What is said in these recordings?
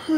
Je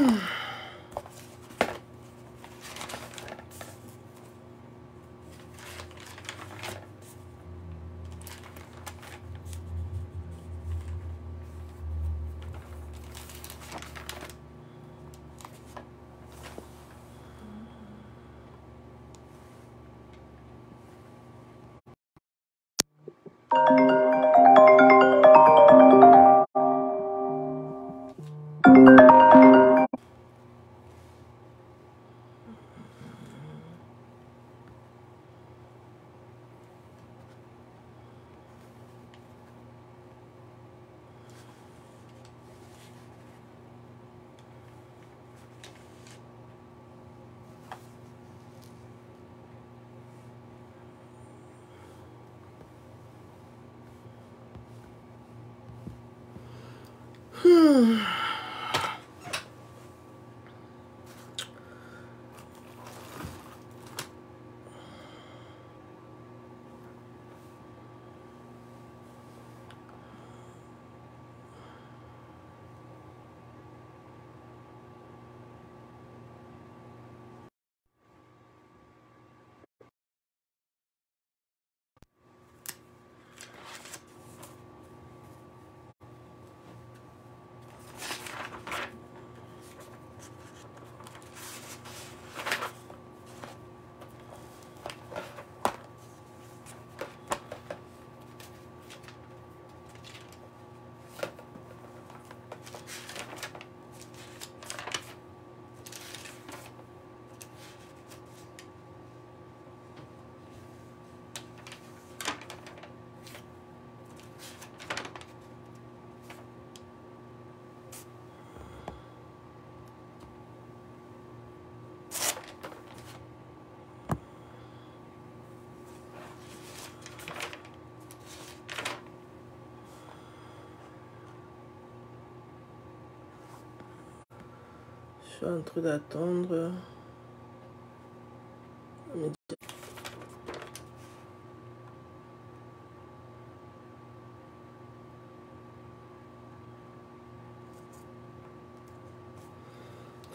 suis en train d'attendre.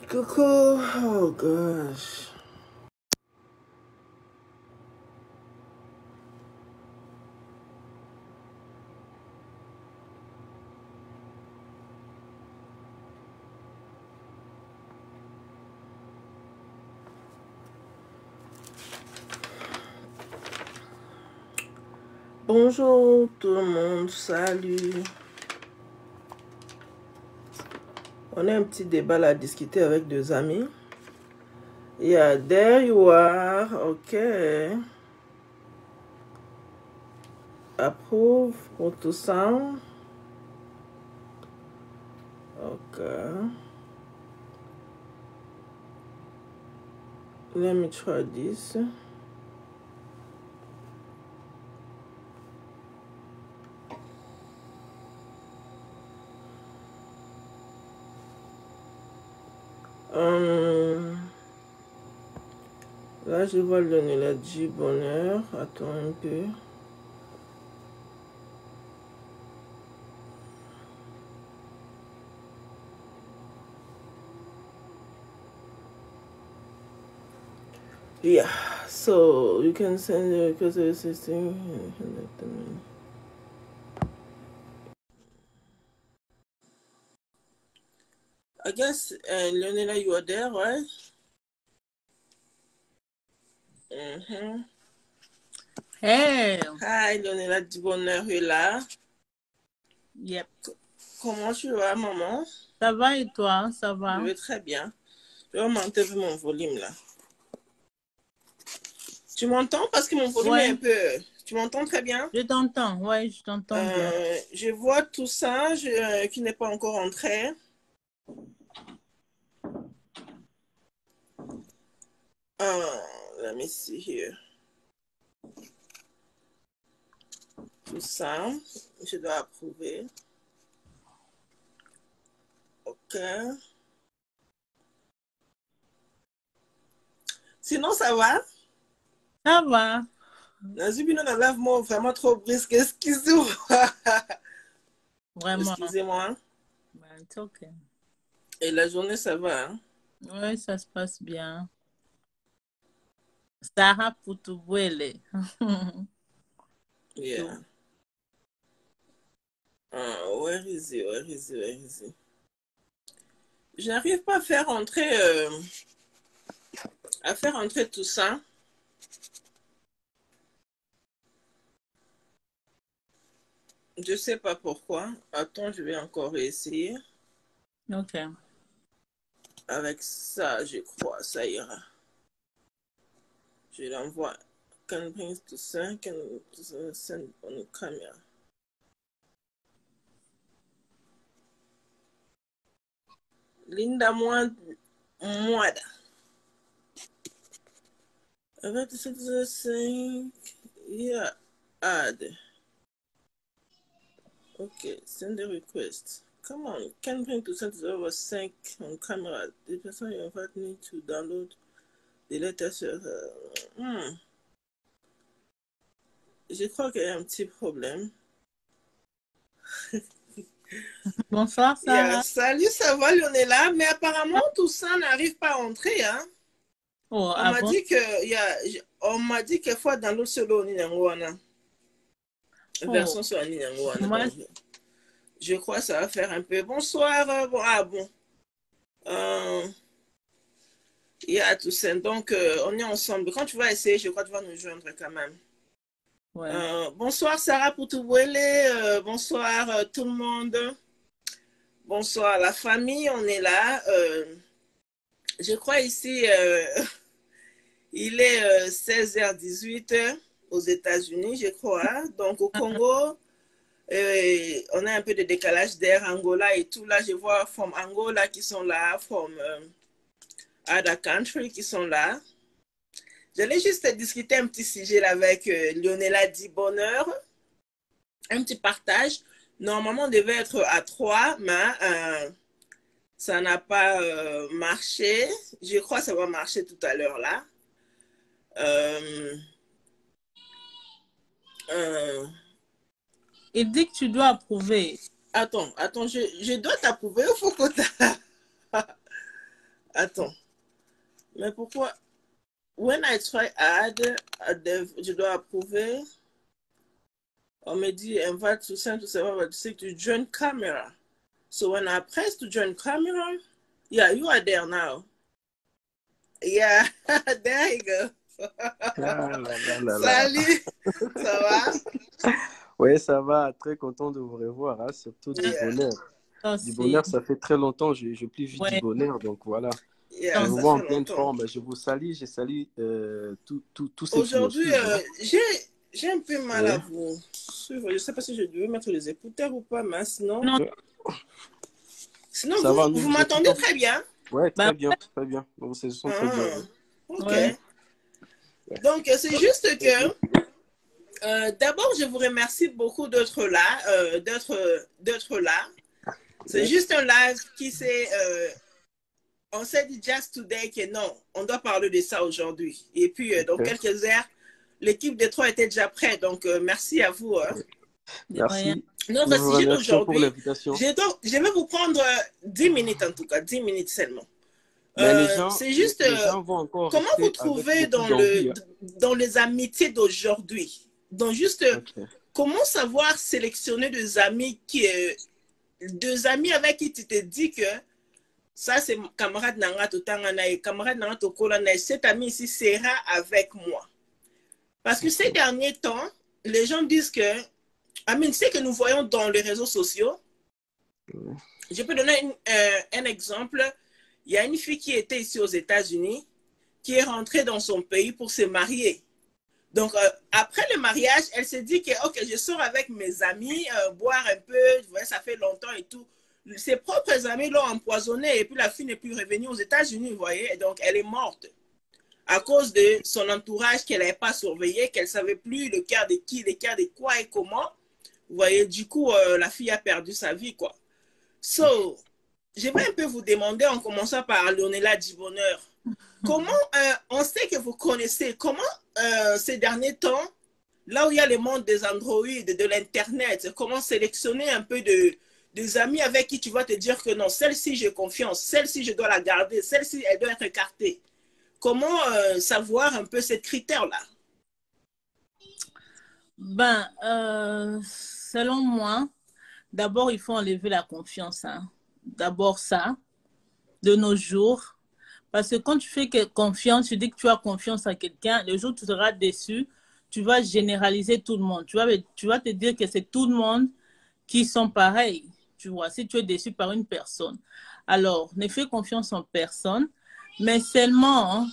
Coucou, oh gosh. Bonjour tout le monde, salut. On a un petit débat là à discuter avec deux amis. Yeah, there you are, okay. Approve auto sound. Okay. Let me try this. Là, je vais lui donner la du bonheur. Attends un peu. Yeah, so you can send your request assisting. I guess Leonela, you are there, right? Hey. Hi, Leonela du bonheur est là. Yep. Comment tu vas, maman? Ça va et toi? Ça va? Je vais très bien. Je vais augmenter un peu mon volume là. Tu m'entends? Parce que mon volume est un peu... Tu m'entends très bien? Je t'entends, ouais, je t'entends bien. Je vois tout ça qui n'est pas encore entré. Let me see here. Tout ça, je dois approuver. Ok. Sinon, ça va? Ça va. Nazubino na lave moi vraiment trop brusque. Excusez-moi. Vraiment. Excusez-moi. It's okay. Et la journée, ça va, hein? Oui, ça se passe bien. Sarah Putubuele. Yeah. Tu- Where is he? Where is he? Where is he? J'arrive pas à faire entrer tout ça. Je sais pas pourquoi. Attends, je vais encore essayer. Ok. Avec ça, je crois, ça ira. Je l'envoie. Can bring to send, can send on camera. Linda Moada. Avec the 5, yeah, add. Ok, send a request. Come on, can bring to send over 5 on camera. The person you invite need to download the latest. Je crois qu'il y a un petit problème. Bonsoir, Yeah, Sarah. salut, ça va, Lionella? Mais apparemment, tout ça n'arrive pas à entrer, hein? Oh, On ah m'a bon? dit on m'a dit qu'il faut download solo Ninangwana. Oh, Version sur Ninangwana. moi, Donc, je crois que ça va faire un peu. Bonsoir. Bon, ah bon. Euh, yeah, Toussaint. Donc, on est ensemble. Quand tu vas essayer, je crois que tu vas nous joindre quand même. ouais. Bonsoir, Sarah Poutouwele. Bonsoir, tout le monde. Bonsoir, la famille. On est là. Je crois ici, il est 16h18 aux États-Unis, je crois. Donc, au Congo, on a un peu de décalage d'air, Angola et tout. Là, je vois from Angola qui sont là, from other country qui sont là. J'allais juste discuter un petit sujet là avec Lionella Di Bonheur, un petit partage. Normalement, on devait être à 3, mais ça n'a pas marché. Je crois que ça va marcher tout à l'heure là. Euh, euh, Il dit que tu dois approuver. attends, je dois t'approuver. Il faut que Attends, mais pourquoi? When I try add, je dois approuver. On me dit invite to send to server to join camera. So when I press to join camera, yeah, you are there now. Yeah, there you go. Ah là là là là. Salut, ça va? Oui, ça va, très content de vous revoir, hein, surtout du Yeah, bonheur. Du Aussi. bonheur, ça fait très longtemps, je plus vu du Ouais. bonheur, donc voilà. Je yeah, vous ça Aussi. vois fait en pleine longtemps. forme, je vous salue, je salue tous ceux qui nous Aujourd'hui, suivent, hein. j'ai un peu mal à Ouais. vous suivre. Je ne sais pas si je devais mettre les écouteurs ou pas, mais sinon, Non, sinon Ça va, nous vous vous m'entendez écoutons. très bien? Ouais, bah, très bien, très bien. Bon, ce sont très bien. Ah, ok. ouais. Donc, c'est juste que d'abord, je vous remercie beaucoup d'être là, d'être là. C'est Ouais. juste un live qui s'est, on s'est dit just today que non, on doit parler de ça aujourd'hui. Et puis, dans Ok. quelques heures, l'équipe des trois était déjà prête. Donc, merci à vous. Hein. De rien. Merci. Notre Nous vous sujet remercions pour d'aujourd'hui, l'invitation. je vais vous prendre 10 minutes en tout cas, 10 minutes seulement. Mais C'est juste les gens vont encore comment vous rester avec trouvez beaucoup d'envie, hein. dans les amitiés d'aujourd'hui. Donc, juste Ok. comment savoir sélectionner deux amis avec qui tu te dis que ça, c'est camarade Nanga Totangana et camarade Nanga Tokolana. Cet ami ici sera avec moi. Parce que ces derniers temps, les gens disent que, c'est que nous voyons dans les réseaux sociaux. Je peux donner un exemple. Il y a une fille qui était ici aux États-Unis, qui est rentrée dans son pays pour se marier. Donc, après le mariage, elle s'est dit que, ok, je sors avec mes amis, boire un peu, vous voyez, ça fait longtemps et tout. Ses propres amis l'ont empoisonnée et puis la fille n'est plus revenue aux États-Unis, vous voyez, et donc elle est morte à cause de son entourage qu'elle n'avait pas surveillé, qu'elle ne savait plus le cœur de qui, le cœur de quoi et comment. Vous voyez, du coup, la fille a perdu sa vie, quoi. So, je vais un peu vous demander, en commençant par Lionella Di Bonheur, comment, on sait que vous connaissez, comment ces derniers temps, là où il y a le monde des Android, de l'Internet, comment sélectionner un peu des amis avec qui tu vas te dire que non, celle-ci, j'ai confiance, celle-ci, je dois la garder, celle-ci, elle doit être écartée. Comment savoir un peu ces critères-là? Ben, selon moi, d'abord, il faut enlever la confiance. Hein. D'abord ça, de nos jours. Parce que quand tu fais confiance, tu dis que tu as confiance à quelqu'un, le jour où tu seras déçu, tu vas généraliser tout le monde. Tu vas te dire que c'est tout le monde qui sont pareils. Tu vois, si tu es déçu par une personne. Alors, ne fais confiance en personne, mais seulement, hein,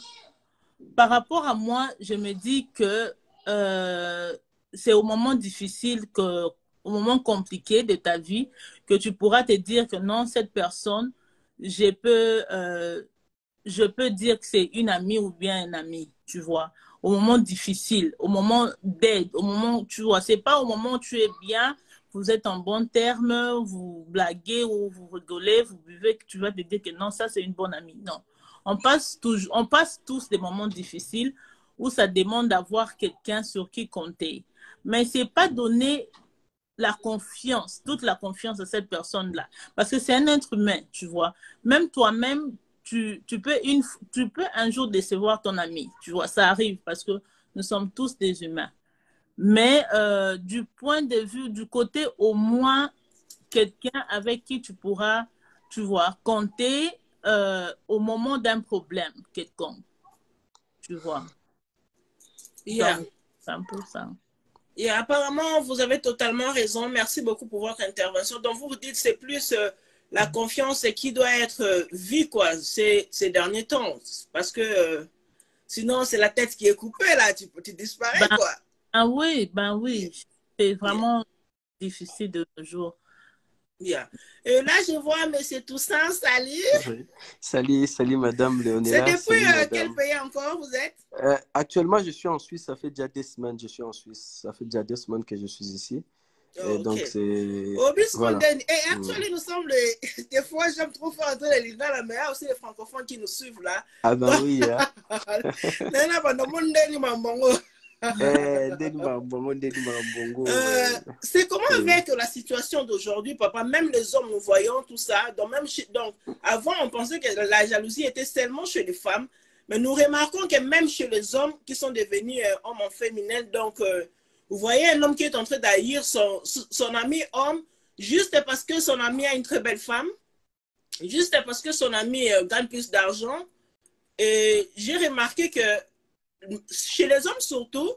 par rapport à moi, je me dis que c'est au moment difficile, au moment compliqué de ta vie, que tu pourras te dire que non, cette personne, je peux, euh, je peux dire que c'est une amie ou bien un ami, tu vois. Au moment difficile, au moment d'aide, au moment où tu vois, c'est pas au moment où tu es bien, vous êtes en bon terme, vous blaguez ou vous rigolez, vous buvez, que tu vas te dire que non, ça c'est une bonne amie. Non. On passe tous des moments difficiles où ça demande d'avoir quelqu'un sur qui compter. Mais c'est pas donner la confiance, toute la confiance à cette personne-là. Parce que c'est un être humain, tu vois. Même toi-même, tu peux un jour décevoir ton ami, tu vois. Ça arrive parce que nous sommes tous des humains. Mais du point de vue, du côté au moins, quelqu'un avec qui tu pourras, tu vois, compter au moment d'un problème quelconque, tu vois. Yeah. Donc, c'est un peu ça. Et apparemment, vous avez totalement raison. Merci beaucoup pour votre intervention. Donc, vous vous dites c'est plus la confiance qui doit être vue quoi, ces derniers temps. Parce que sinon, c'est la tête qui est coupée, là. Tu disparais, Ben, quoi. ben Yeah. oui, c'est Yeah. vraiment difficile de nos jours. Yeah. Et là, je vois M. Toussaint, salut. Oui. Salut, salut Madame C'est Léonella, depuis salut quel Madame. pays encore vous êtes? Actuellement, je suis en Suisse, ça fait déjà des semaines, je suis en Suisse. Ça fait déjà 2 semaines que je suis ici. Et Oh, donc, ok. c'est... Au Voilà. Bisconden, et Mm. actuellement, nous sommes des fois, j'aime trop faire entrer les Linda, mais il y a aussi les francophones qui nous suivent là. Ah ben Donc, oui, hein. Nana, bah, no monde ni mamango. Ndeni Mambongo, Ndeni Mambongo. C'est comment C'est- avec la situation d'aujourd'hui, papa? Même les hommes, nous voyons tout ça. Donc, donc, avant, on pensait que la jalousie était seulement chez les femmes, mais nous remarquons que même chez les hommes qui sont devenus hommes en féminin, donc, vous voyez un homme qui est en train d'haïr son ami homme juste parce que son ami a une très belle femme, juste parce que son ami gagne plus d'argent. Et j'ai remarqué que chez les hommes surtout,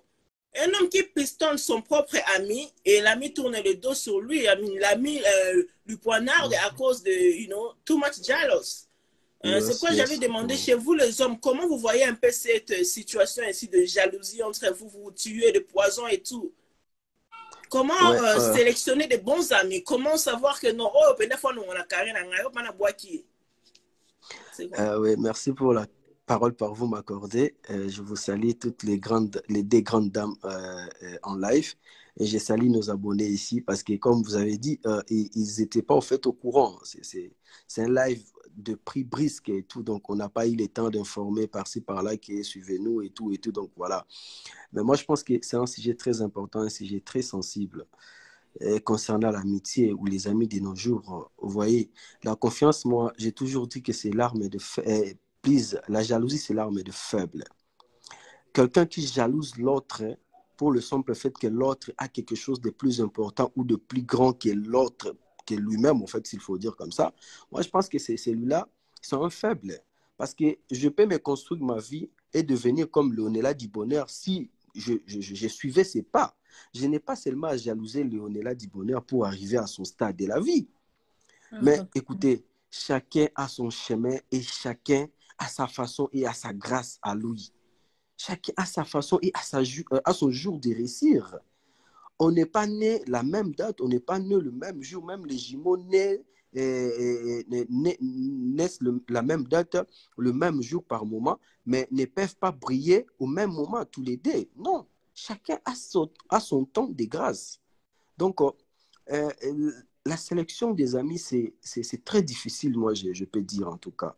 un homme qui pistonne son propre ami et l'ami tourne le dos sur lui, l'ami lui poignarde à cause de, too much jealous. C'est Yes, quoi j'avais yes. demandé Mm. chez vous les hommes, comment vous voyez un peu cette situation ici de jalousie entre vous, vous tuez de poison et tout. Comment Ouais, sélectionner des bons amis? Comment savoir que non, oh, des fois, nous, on a carré, on a bois qui. C'est quoi? ouais, merci pour la parole par vous m'accorder. Je vous salue toutes les deux grandes dames en live. Et je salue nos abonnés ici parce que, comme vous avez dit, ils n'étaient pas au fait au courant. C'est un live de prix brisque et tout. Donc, on n'a pas eu le temps d'informer par-ci, par-là qui suivez-nous et tout et tout. Donc, voilà. Mais moi, je pense que c'est un sujet très important, un sujet très sensible concernant l'amitié ou les amis de nos jours. Vous voyez, la confiance, moi, j'ai toujours dit que c'est l'arme de please, la jalousie, c'est l'arme de faible. Quelqu'un qui jalouse l'autre pour le simple fait que l'autre a quelque chose de plus important ou de plus grand que l'autre, que lui-même, en fait, s'il faut dire comme ça. Moi, je pense que c'est celui-là, c'est un faible. Parce que je peux me construire ma vie et devenir comme Léonella Dibonheur si je suivais ses pas. Je n'ai pas seulement à jalouser Léonella Dibonheur pour arriver à son stade de la vie. Mais écoutez, chacun a son chemin et chacun a sa façon et a sa grâce à lui. Chacun a sa façon et a son jour de réussir. On n'est pas né la même date, on n'est pas né le même jour, même les jumeaux naissent la même date, le même jour par moment, mais ne peuvent pas briller au même moment tous les deux. Non, chacun a son temps de grâce. Donc, euh, la sélection des amis, c'est très difficile, moi, je peux dire en tout cas.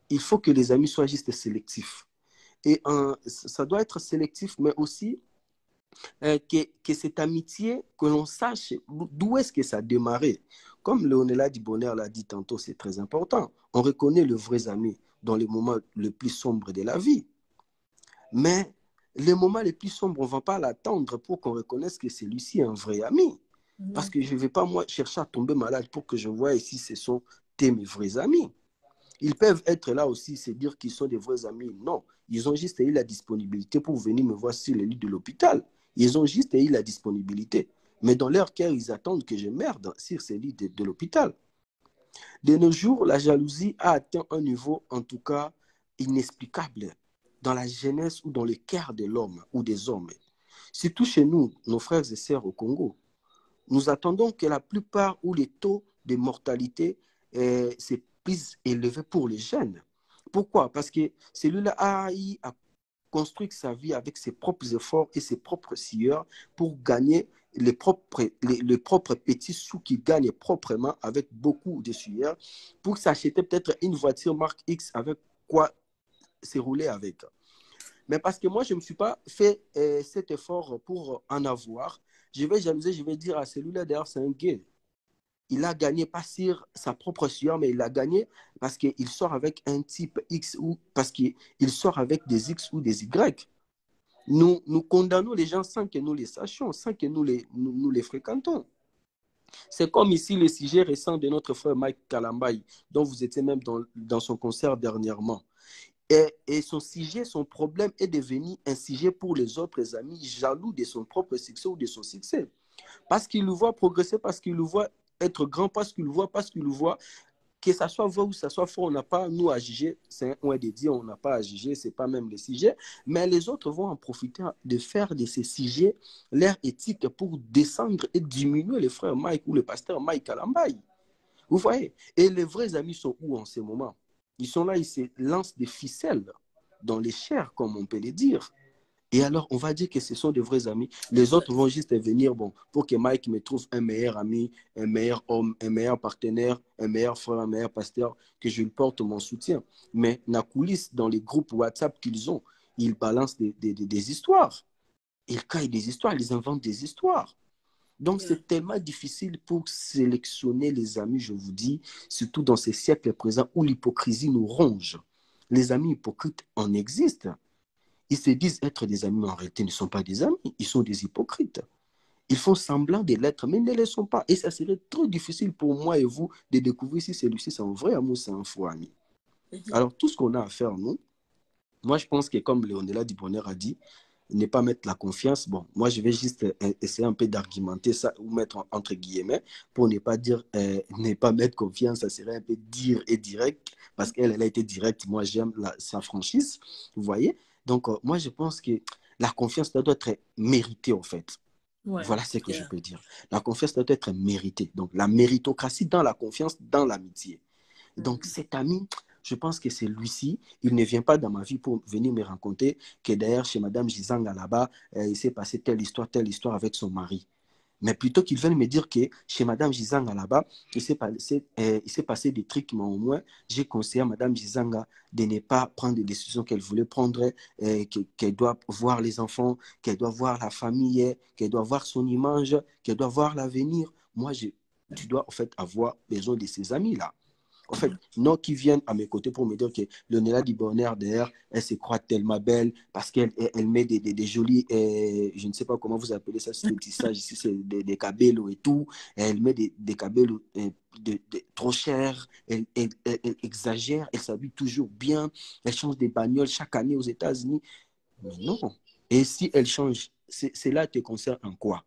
Il faut que les amis soient juste sélectifs. Et ça doit être sélectif, mais aussi que cette amitié, que l'on sache d'où est-ce que ça a démarré. Comme Léonela Dibonner l'a dit tantôt, c'est très important. On reconnaît le vrai ami dans les moments les plus sombres de la vie. Mais les moments les plus sombres, on ne va pas l'attendre pour qu'on reconnaisse que celui-ci est un vrai ami. Parce que je ne vais pas, moi, chercher à tomber malade pour que je voie si ce sont mes vrais amis. Ils peuvent être là aussi, se dire qu'ils sont des vrais amis. Non, ils ont juste eu la disponibilité pour venir me voir sur le lit de l'hôpital. Ils ont juste eu la disponibilité. Mais dans leur cœur, ils attendent que je merde sur ces lits de l'hôpital. De nos jours, la jalousie a atteint un niveau, en tout cas, inexplicable dans la jeunesse ou dans le cœur de l'homme ou des hommes. Surtout chez nous, nos frères et sœurs au Congo. Nous attendons que la plupart ou les taux de mortalité c'est plus élevé pour les jeunes. Pourquoi? Parce que celui-là a construit sa vie avec ses propres efforts et ses propres sueurs pour gagner les propres petits sous qu'il gagne proprement avec beaucoup de sueurs pour s'acheter peut-être une voiture marque X avec quoi se rouler avec. Mais parce que moi, je ne me suis pas fait cet effort pour en avoir, je vais jalouser, je vais dire à celui-là, d'ailleurs, c'est un gay. Il a gagné pas sur sa propre sueur, mais il a gagné parce qu'il sort avec un type X ou parce qu'il sort avec des X ou des Y. Nous condamnons les gens sans que nous les sachions, sans que nous les fréquentons. C'est comme ici le sujet récent de notre frère Mike Kalambay, dont vous étiez même dans son concert dernièrement. Et son sujet, son problème est devenu un sujet pour les autres amis jaloux de son propre succès ou de son succès. Parce qu'il le voit progresser, parce qu'il le voit être grand, parce qu'il le voit, que ça soit vrai ou ça soit faux, on n'a pas, nous, à juger, c'est un des dits, on n'a pas à juger, ce n'est pas même le sujet, mais les autres vont en profiter de faire de ces sujets leur éthique pour descendre et diminuer le frère Mike ou le pasteur Mike Kalambay. Vous voyez? Et les vrais amis sont où en ce moment? Ils sont là, ils se lancent des ficelles dans les chairs, comme on peut le dire. Et alors, on va dire que ce sont des vrais amis. Les autres vont juste venir, bon, pour que Mike me trouve un meilleur ami, un meilleur homme, un meilleur partenaire, un meilleur frère, un meilleur pasteur, que je lui porte mon soutien. Mais la coulisse, dans les groupes WhatsApp qu'ils ont, ils balancent des histoires. Ils caillent des histoires, ils inventent des histoires. Donc, c'est tellement difficile pour sélectionner les amis, je vous dis, surtout dans ces siècles présents où l'hypocrisie nous ronge. Les amis hypocrites en existent. Ils se disent être des amis, mais en réalité, ils ne sont pas des amis. Ils sont des hypocrites. Ils font semblant de l'être, mais ils ne le sont pas. Et ça serait trop difficile pour moi et vous de découvrir si celui-ci c'est un vrai amour ou c'est un faux ami. Alors, tout ce qu'on a à faire, nous, moi, je pense que comme Léonela Dibonner a dit, ne pas mettre la confiance. Bon, moi, je vais juste essayer un peu d'argumenter ça ou mettre entre guillemets pour ne pas dire, ne pas mettre confiance, ça serait un peu dire et direct parce qu'elle a été directe. Moi, j'aime sa franchise, vous voyez. Donc, moi, je pense que la confiance doit être méritée, en fait. Ouais, voilà ce que je peux dire. La confiance doit être méritée. Donc, la méritocratie dans la confiance, dans l'amitié. Donc, cet ami, je pense que c'est lui-ci. Il ne vient pas dans ma vie pour venir me raconter que d'ailleurs, chez Madame Gizanga là-bas, il s'est passé telle histoire avec son mari. Mais plutôt qu'il vienne me dire que chez Madame Gizanga là-bas, il s'est passé des trucs, mais au moins, j'ai conseillé à Madame Gizanga de ne pas prendre des décisions qu'elle voulait prendre, qu'elle doit voir les enfants, qu'elle doit voir la famille, qu'elle doit voir son image, qu'elle doit voir l'avenir. Moi, tu dois en fait avoir besoin de ces amis-là. En fait, non qui viennent à mes côtés pour me dire que Léonela Dibonner, d'ailleurs, elle se croit tellement belle parce qu'elle met des jolis, je ne sais pas comment vous appelez ça, ce tissage ici, c'est des cabellos et tout. Elle met des cabellos trop chers, elle exagère, elle s'habille toujours bien, elle change des bagnoles chaque année aux États-Unis. Mais non. Et si elle change, cela te concerne en quoi?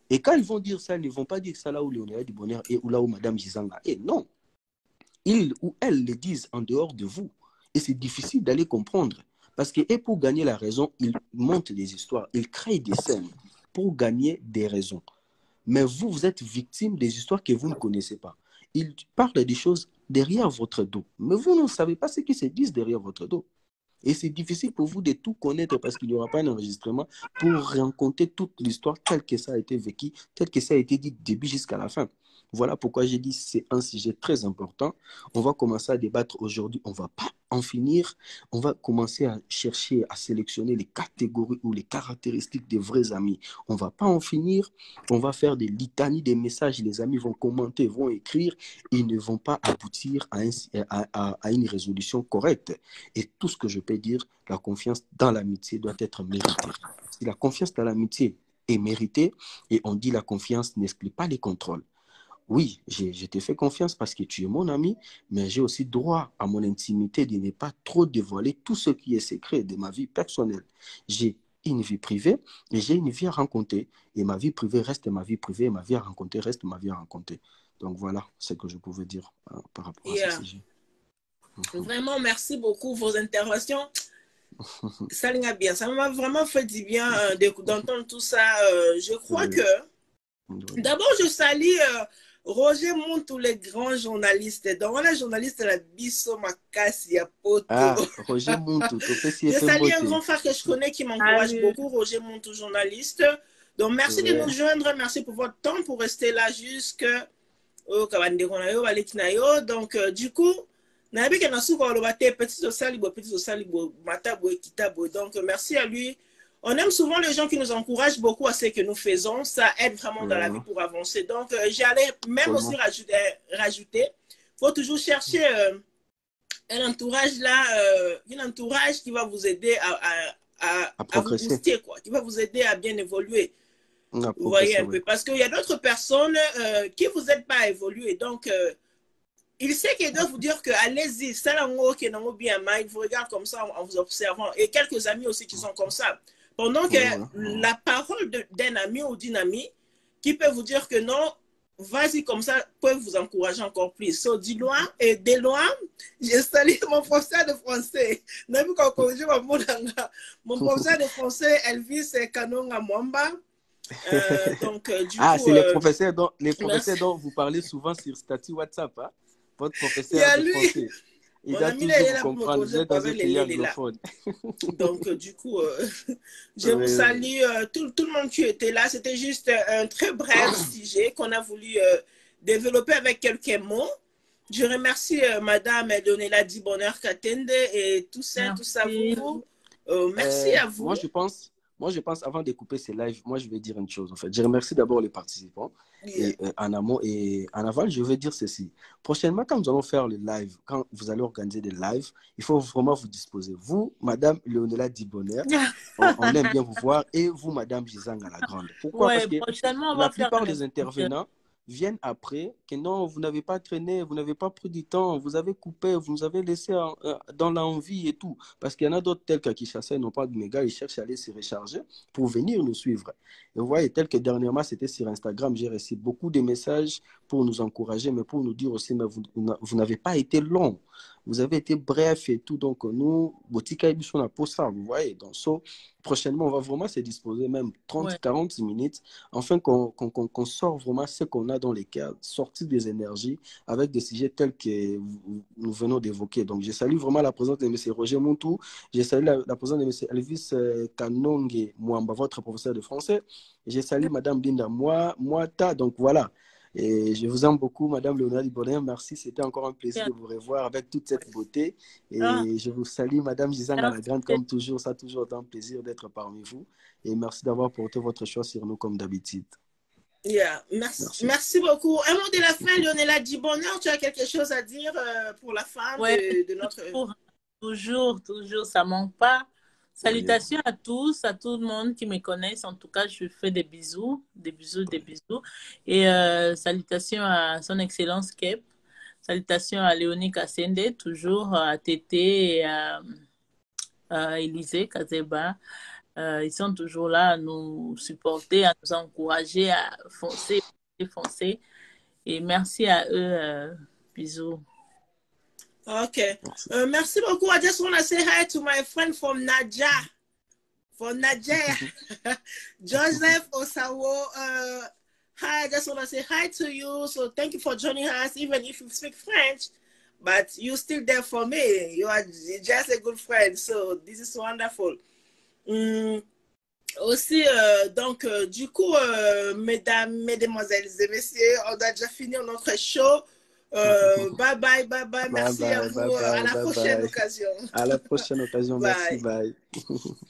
Et quand ils vont dire ça, ils ne vont pas dire ça là où Léonela Dibonner est ou là où Madame Gizanga est. Non. Ils ou elles le disent en dehors de vous. Et c'est difficile d'aller comprendre. Parce que, et pour gagner la raison, ils montent des histoires, ils créent des scènes pour gagner des raisons. Mais vous, vous êtes victime des histoires que vous ne connaissez pas. Ils parlent des choses derrière votre dos. Mais vous ne savez pas ce qu'ils se disent derrière votre dos. Et c'est difficile pour vous de tout connaître parce qu'il n'y aura pas d'enregistrement pour raconter toute l'histoire telle que ça a été vécu, telle que ça a été dit du début jusqu'à la fin. Voilà pourquoi j'ai dit c'est un sujet très important. On va commencer à débattre aujourd'hui. On ne va pas en finir. On va commencer à chercher, à sélectionner les catégories ou les caractéristiques des vrais amis. On ne va pas en finir. On va faire des litanies, des messages. Les amis vont commenter, vont écrire. Ils ne vont pas aboutir à une résolution correcte. Et tout ce que je peux dire, la confiance dans l'amitié doit être méritée. Si la confiance dans l'amitié est méritée, et on dit la confiance n'exclut pas les contrôles. Oui, je t'ai fait confiance parce que tu es mon ami, mais j'ai aussi droit à mon intimité de ne pas trop dévoiler tout ce qui est secret de ma vie personnelle. J'ai une vie privée et j'ai une vie à raconter. Et ma vie privée reste ma vie privée et ma vie à raconter reste ma vie à raconter. Donc voilà ce que je pouvais dire par rapport à ce sujet. Vraiment, merci beaucoup pour vos interventions. Ça l'est bien. Ça m'a vraiment fait du bien d'entendre tout ça. Je crois que d'abord, je salue Roger Montou, les grands journalistes. Donc, les journalistes de la Bisso Makassi à Poto. Ah, Roger Montou, je salue un grand frère que je connais qui m'encourage beaucoup, Roger Montou, journaliste. Donc, merci de nous joindre. Merci pour votre temps, pour rester là jusqu'à donc, du coup, donc merci à lui. On aime souvent les gens qui nous encouragent beaucoup à ce que nous faisons. Ça aide vraiment dans la vie pour avancer. Donc, j'allais même aussi rajouter, faut toujours chercher un entourage là, un entourage qui va vous aider à vous booster, quoi, qui va vous aider à bien évoluer. Vous voyez un peu. Parce qu'il y a d'autres personnes qui ne vous aident pas à évoluer. Donc, il sait qu'il doit vous dire que allez-y, ça là, qui est bien, il vous regarde comme ça en vous observant. Et quelques amis aussi qui sont comme ça. Pendant que la parole d'un ami ou d'une amie qui peut vous dire que non, vas-y comme ça, peut vous encourager encore plus. So, de loin, j'ai salué mon professeur de français. Mon professeur de français, Elvis Kanonga Mwamba. Donc, du coup, c'est les professeurs dont vous parlez souvent sur statut WhatsApp. Hein? Votre professeur de français. Il doit toujours vous comprendre. Vous êtes dans un pays anglophone. Donc, du coup, je vous salue tout le monde qui était là. C'était juste un très bref sujet qu'on a voulu développer avec quelques mots. Je remercie Madame Donella Dibonheur Katende et tout ça, vous. Merci à vous. Moi, je pense, avant de couper ces lives, moi, je vais dire une chose, en fait. Je remercie d'abord les participants et, en amont et en aval, je vais dire ceci. Prochainement, quand nous allons faire le live, quand vous allez organiser des lives, il faut vraiment vous disposer. Vous, Madame Léonela Dibonheur, on aime bien vous voir, et vous, Madame Gisanga la Grande. Pourquoi? Parce que la plupart des intervenants viennent après que non, vous n'avez pas traîné, vous n'avez pas pris du temps, vous avez coupé, vous nous avez laissé dans l'envie et tout. Parce qu'il y en a d'autres tels que qui chassaient, n'ont pas de méga, ils cherchent à aller se recharger pour venir nous suivre. Et vous voyez, tel que dernièrement, c'était sur Instagram, j'ai reçu beaucoup de messages pour nous encourager, mais pour nous dire aussi, mais vous n'avez pas été long. Vous avez été bref et tout. Donc, nous, Botika et Bisson a pour ça, vous voyez. Donc, prochainement, on va vraiment se disposer, même 30-40 minutes, afin qu'on sort vraiment ce qu'on a dans les cœurs, sortir des énergies avec des sujets tels que nous venons d'évoquer. Donc, je salue vraiment la présence de M. Roger Montou. Je salue la présence de M. Elvis Kanonge Mwamba, votre professeur de français. Et je salue Mme Linda Moata. Donc, voilà. Et je vous aime beaucoup, Madame Léonela Dibonheur. Merci, c'était encore un plaisir de vous revoir avec toute cette beauté. Et je vous salue, Madame Gisanga la Grande, comme toujours. Ça a toujours été un plaisir d'être parmi vous. Et merci d'avoir porté votre choix sur nous comme d'habitude. Merci beaucoup. Un mot de la fin, Léonela Dibonheur. Tu as quelque chose à dire pour la fin de notre... Toujours, ça ne manque pas. Salutations à tous, à tout le monde qui me connaissent. En tout cas, je fais des bisous. Et salutations à son Excellence Kep. Salutations à Léonie Kassende, toujours à Tété et à Élisée Kazeba. Ils sont toujours là à nous supporter, à nous encourager à foncer. Et merci à eux. Bisous. Okay. Merci beaucoup. I just want to say hi to my friend from Naija. Joseph Osawo. Hi, I just want to say hi to you. So thank you for joining us, even if you speak French, but you're still there for me. You are just a good friend. So this is wonderful. Aussi, donc, du coup, mesdames, mesdemoiselles et messieurs, on a déjà fini notre show. Bye bye, bye bye. Bye Merci à bye, vous. bye À bye, la bye prochaine bye. occasion. À la prochaine occasion. Merci, Bye. bye.